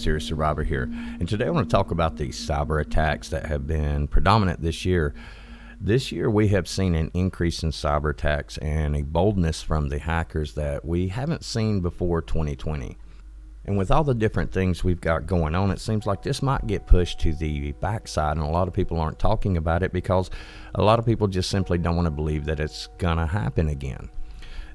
Serious Survivor here, and today I want to talk about the cyber attacks that have been predominant this year. This year we have seen an increase in cyber attacks and a boldness from the hackers that we haven't seen before 2020. And with all the different things we've got going on, it seems like this might get pushed to the backside, and a lot of people aren't talking about it because a lot of people just simply don't want to believe that it's gonna happen again.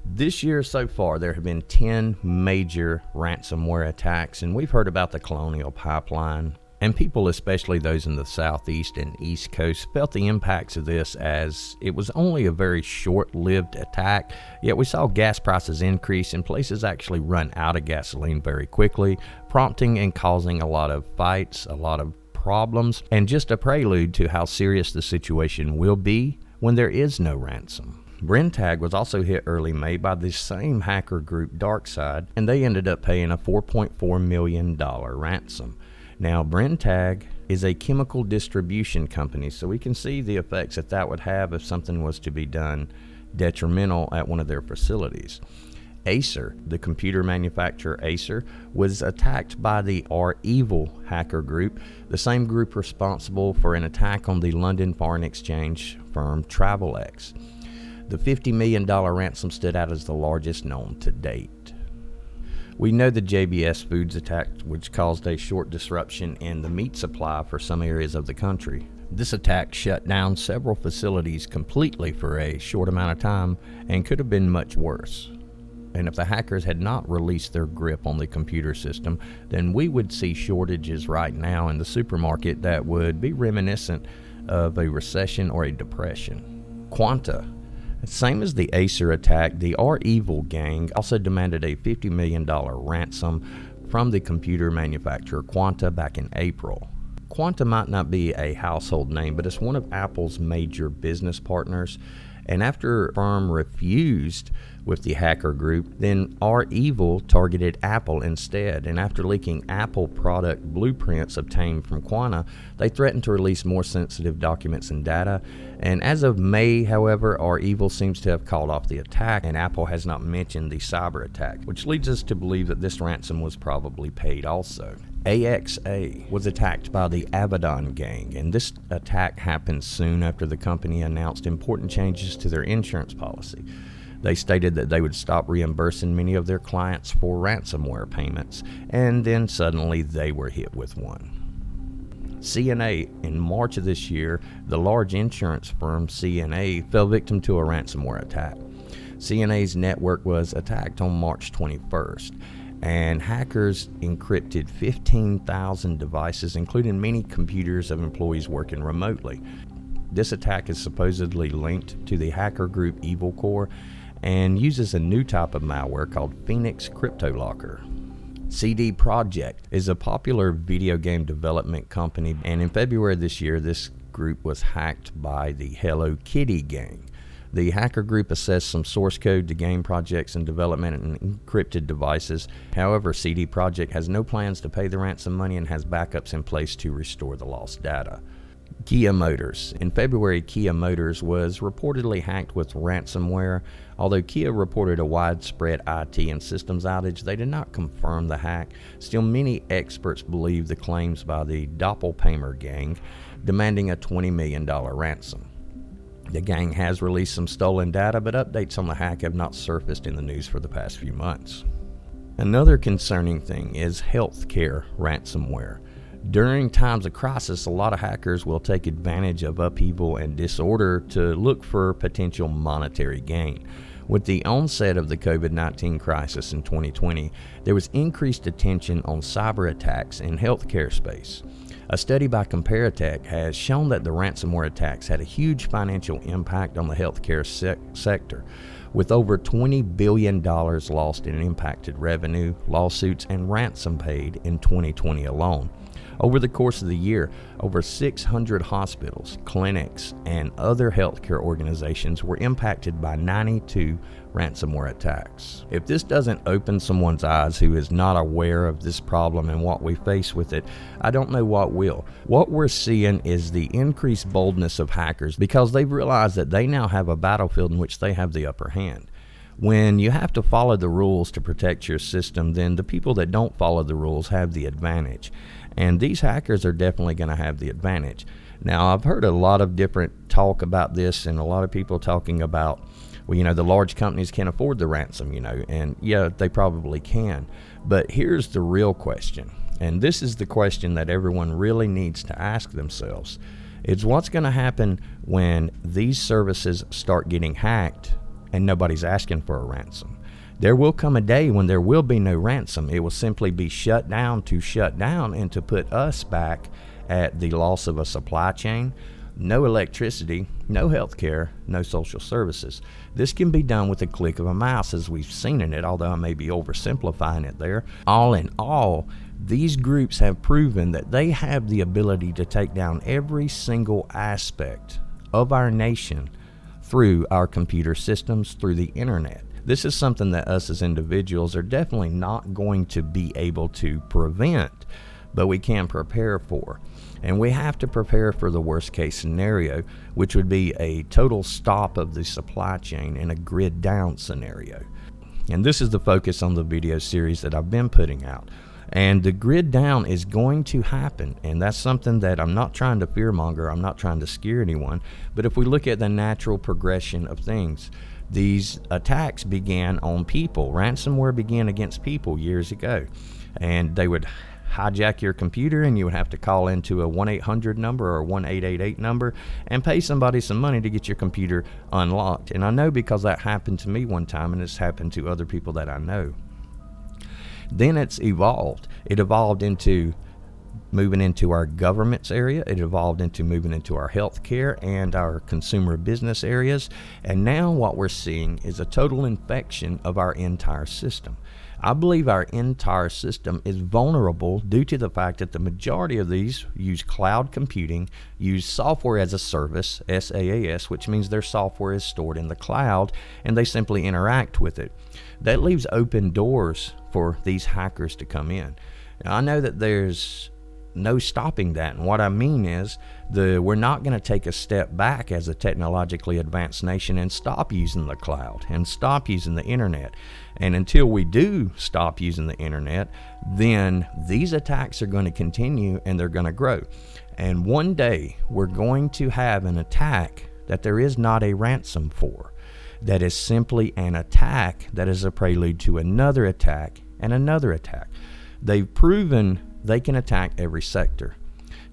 This year so far, there have been 10 major ransomware attacks, and we've heard about the Colonial pipeline, and people, especially those in the southeast and east coast, felt the impacts of this as it was only a very short-lived attack, yet we saw gas prices increase and places actually run out of gasoline very quickly, prompting and causing a lot of fights, a lot of problems, and just a prelude to how serious the situation will be when there is no ransom. BRENNTAG was also hit early May by the same hacker group DARKSIDE, and they ended up paying a $4.4 million ransom. Now, BRENNTAG is a chemical distribution company, so we can see the effects that would have if something was to be done detrimental at one of their facilities. ACER, the computer manufacturer ACER, was attacked by the REvil hacker group, the same group responsible for an attack on the London foreign exchange firm Travelex. The $50 million ransom stood out as the largest known to date. We know the JBS Foods attack, which caused a short disruption in the meat supply for some areas of the country. This attack shut down several facilities completely for a short amount of time and could have been much worse. And if the hackers had not released their grip on the computer system, then we would see shortages right now in the supermarket that would be reminiscent of a recession or a depression. QUANTA. Same as the ACER attack, the REvil gang also demanded a $50 million ransom from the computer manufacturer QUANTA back in April. QUANTA might not be a household name, but it's one of Apple's major business partners. And after the firm refused with the hacker group, then REvil targeted Apple instead. And after leaking Apple product blueprints obtained from QUANTA, they threatened to release more sensitive documents and data. And as of May, however, REvil seems to have called off the attack, and Apple has not mentioned the cyber attack, which leads us to believe that this ransom was probably paid also. AXA was attacked by the AVADDON gang, and this attack happened soon after the company announced important changes to their insurance policy. They stated that they would stop reimbursing many of their clients for ransomware payments, and then suddenly they were hit with one. CNA, in March of this year, the large insurance firm CNA fell victim to a ransomware attack. CNA's network was attacked on March 21st. And hackers encrypted 15,000 devices, including many computers of employees working remotely. This attack is supposedly linked to the hacker group Evil Core and uses a new type of malware called Phoenix CryptoLocker. CD Projekt is a popular video game development company, and in February this year, this group was hacked by the HELLOKITTY gang. The hacker group assessed some source code to game projects and development and encrypted devices. However, CD Projekt has no plans to pay the ransom money and has backups in place to restore the lost data. Kia Motors. In February, Kia Motors was reportedly hacked with ransomware. Although Kia reported a widespread IT and systems outage, they did not confirm the hack. Still, many experts believe the claims by the DOPPELPAYMER gang, demanding a $20 million ransom. The gang has released some stolen data, but updates on the hack have not surfaced in the news for the past few months. Another concerning thing is healthcare ransomware. During times of crisis, a lot of hackers will take advantage of upheaval and disorder to look for potential monetary gain. With the onset of the COVID-19 crisis in 2020, there was increased attention on cyber attacks in healthcare space. A study by Comparatech has shown that the ransomware attacks had a huge financial impact on the healthcare sector, with over $20 billion lost in impacted revenue, lawsuits, and ransom paid in 2020 alone. Over the course of the year, over 600 hospitals, clinics, and other healthcare organizations were impacted by 92 ransomware attacks. If this doesn't open someone's eyes who is not aware of this problem and what we face with it, I don't know what will. What we're seeing is the increased boldness of hackers because they've realized that they now have a battlefield in which they have the upper hand. When you have to follow the rules to protect your system, then the people that don't follow the rules have the advantage. And these hackers are definitely going to have the advantage. Now, I've heard a lot of different talk about this, and a lot of people talking about, well, the large companies can't afford the ransom, and yeah, they probably can. But here's the real question, and this is the question that everyone really needs to ask themselves. It's what's going to happen when these services start getting hacked and nobody's asking for a ransom. There will come a day when there will be no ransom. It will simply be shut down and to put us back at the loss of a supply chain, no electricity, no health care, no social services. This can be done with a click of a mouse, as we've seen in it, although I may be oversimplifying it there. All in all, these groups have proven that they have the ability to take down every single aspect of our nation through our computer systems, through the internet. This is something that us as individuals are definitely not going to be able to prevent, but we can prepare for. And we have to prepare for the worst case scenario, which would be a total stop of the supply chain and a grid down scenario. And this is the focus on the video series that I've been putting out. And the grid down is going to happen, and that's something that I'm not trying to fearmonger, I'm not trying to scare anyone, but if we look at the natural progression of things, these attacks began on people. Ransomware began against people years ago, and they would hijack your computer, and you would have to call into a 1-800 number or 1-888 number and pay somebody some money to get your computer unlocked. And I know because that happened to me one time, and it's happened to other people that I know. Then it's evolved. It evolved into moving into our government's area. It evolved into moving into our healthcare and our consumer business areas. And now what we're seeing is a total infection of our entire system. I believe our entire system is vulnerable due to the fact that the majority of these use cloud computing, use software as a service, SaaS, which means their software is stored in the cloud and they simply interact with it. That leaves open doors for these hackers to come in. Now, I know that there's no stopping that, and what I mean is we're not going to take a step back as a technologically advanced nation and stop using the cloud and stop using the internet. And until we do stop using the internet, then these attacks are going to continue and they're going to grow. And one day we're going to have an attack that there is not a ransom for, that is simply an attack that is a prelude to another attack and another attack. They've proven they can attack every sector.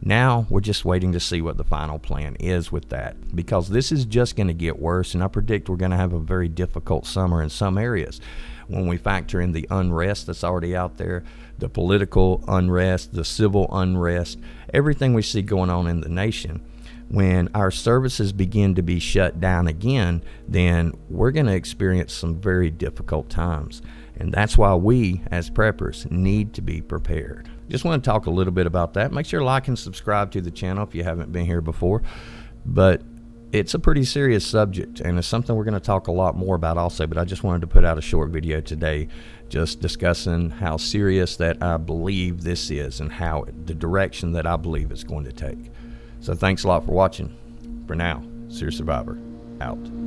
Now we're just waiting to see what the final plan is with that, because this is just going to get worse, and I predict we're going to have a very difficult summer in some areas. When we factor in the unrest that's already out there, the political unrest, the civil unrest, everything we see going on in the nation, when our services begin to be shut down again, then we're going to experience some very difficult times. And that's why we, as preppers, need to be prepared. Just want to talk a little bit about that. Make sure to like and subscribe to the channel if you haven't been here before. But it's a pretty serious subject, and it's something we're going to talk a lot more about also. But I just wanted to put out a short video today just discussing how serious that I believe this is and how the direction that I believe it's going to take. So thanks a lot for watching. For now, Seer Survivor, out.